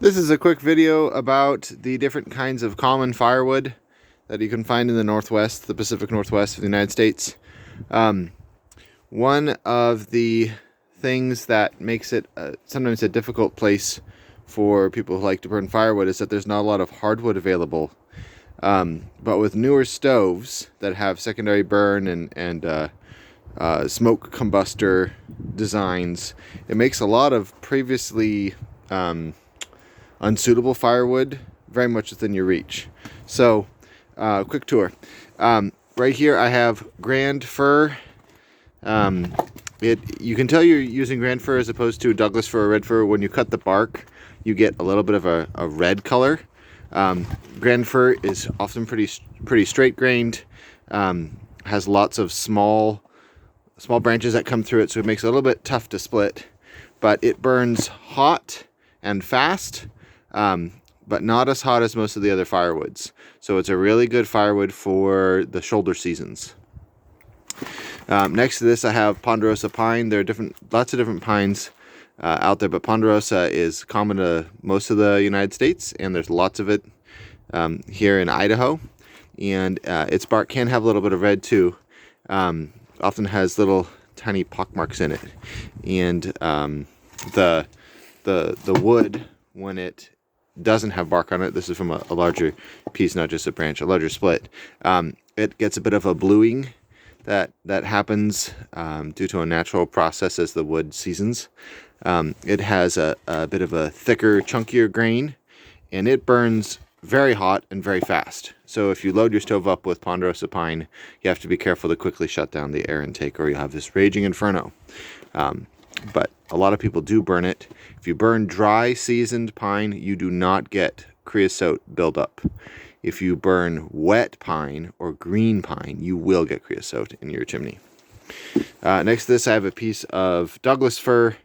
This is a quick video about the different kinds of common firewood that you can find in the Northwest, the Pacific Northwest of the United States. One of the things that makes it sometimes a difficult place for people who like to burn firewood is that there's not a lot of hardwood available. But with newer stoves that have secondary burn and smoke combustor designs, it makes a lot of previously unsuitable firewood very much within your reach. So, quick tour. Right here I have grand fir. You can tell you're using grand fir as opposed to Douglas fir or red fir. When you cut the bark, you get a little bit of a red color. Grand fir is often pretty straight grained. Has lots of small branches that come through it, so it makes it a little bit tough to split. But it burns hot and fast, but not as hot as most of the other firewoods. So it's a really good firewood for the shoulder seasons. Next to this I have ponderosa pine. There are lots of different pines out there, but ponderosa is common to most of the United States, and there's lots of it here in Idaho. And its bark can have a little bit of red too. Often has little tiny pockmarks in it. And the wood, when it doesn't have bark on it, this is from a larger piece, not just a branch, a larger split, it gets a bit of a bluing that happens due to a natural process as the wood seasons. It has a bit of a thicker, chunkier grain, and it burns very hot and very fast. So if you load your stove up with ponderosa pine, you have to be careful to quickly shut down the air intake, or you'll have this raging inferno. But a lot of people do burn it. If you burn dry seasoned pine, you do not get creosote buildup. If you burn wet pine or green pine, you will get creosote in your chimney. Next to this, I have a piece of Douglas fir.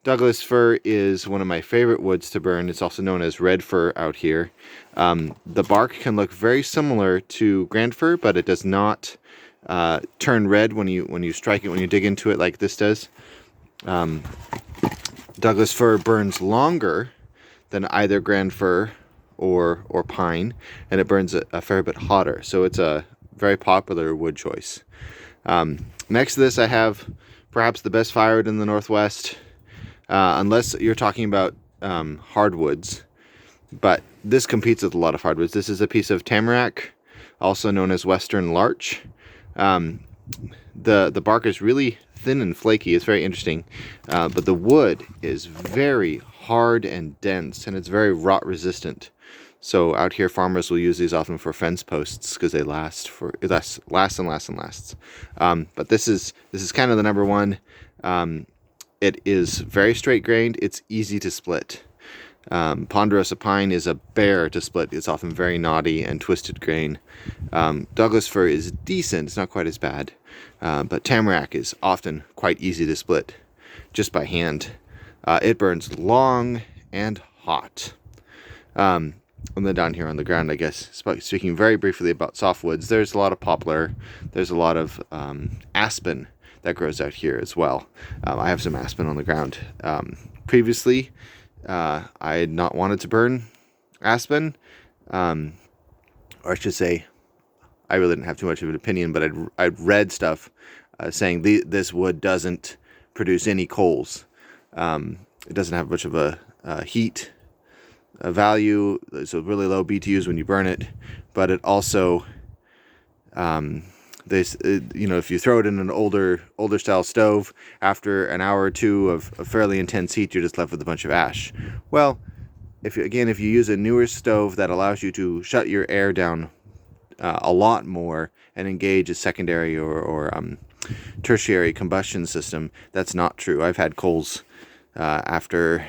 Douglas fir is one of my favorite woods to burn. It's also known as red fir out here. The bark can look very similar to grand fir, but it does not turn red when you strike it, when you dig into it like this does. Douglas fir burns longer than either grand fir or pine, and it burns a fair bit hotter. So it's a very popular wood choice. Next to this, I have perhaps the best firewood in the Northwest, unless you're talking about hardwoods. But this competes with a lot of hardwoods. This is a piece of tamarack, also known as western larch. The bark is really thin and flaky. It's very interesting, but the wood is very hard and dense, and it's very rot resistant. So out here, farmers will use these often for fence posts because they last and lasts. But this is kind of the number one. It is very straight grained. It's easy to split. Ponderosa pine is a bear to split. It's often very knotty and twisted grain. Douglas fir is decent. It's not quite as bad. But tamarack is often quite easy to split just by hand. It burns long and hot. And then down here on the ground, I guess, speaking very briefly about softwoods, there's a lot of poplar. There's a lot of aspen that grows out here as well. I have some aspen on the ground. Previously, I had not wanted to burn aspen, or I should say, I really didn't have too much of an opinion, but I'd read stuff saying this wood doesn't produce any coals. It doesn't have much of a heat value, so really low BTUs when you burn it, but it also if you throw it in an older style stove, after an hour or two of fairly intense heat, you're just left with a bunch of ash. Well, if you use a newer stove that allows you to shut your air down a lot more and engage a secondary or tertiary combustion system, that's not true. I've had coals after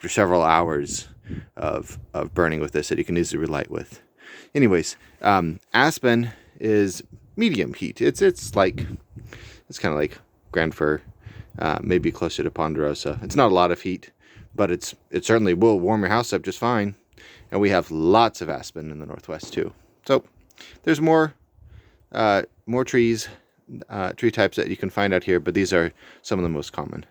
several hours of burning with this that you can easily relight with. Anyways, aspen is medium heat. It's kind of like grand fir, maybe closer to ponderosa. It's not a lot of heat, but it certainly will warm your house up just fine. And we have lots of aspen in the Northwest too. So there's more tree types that you can find out here, but these are some of the most common.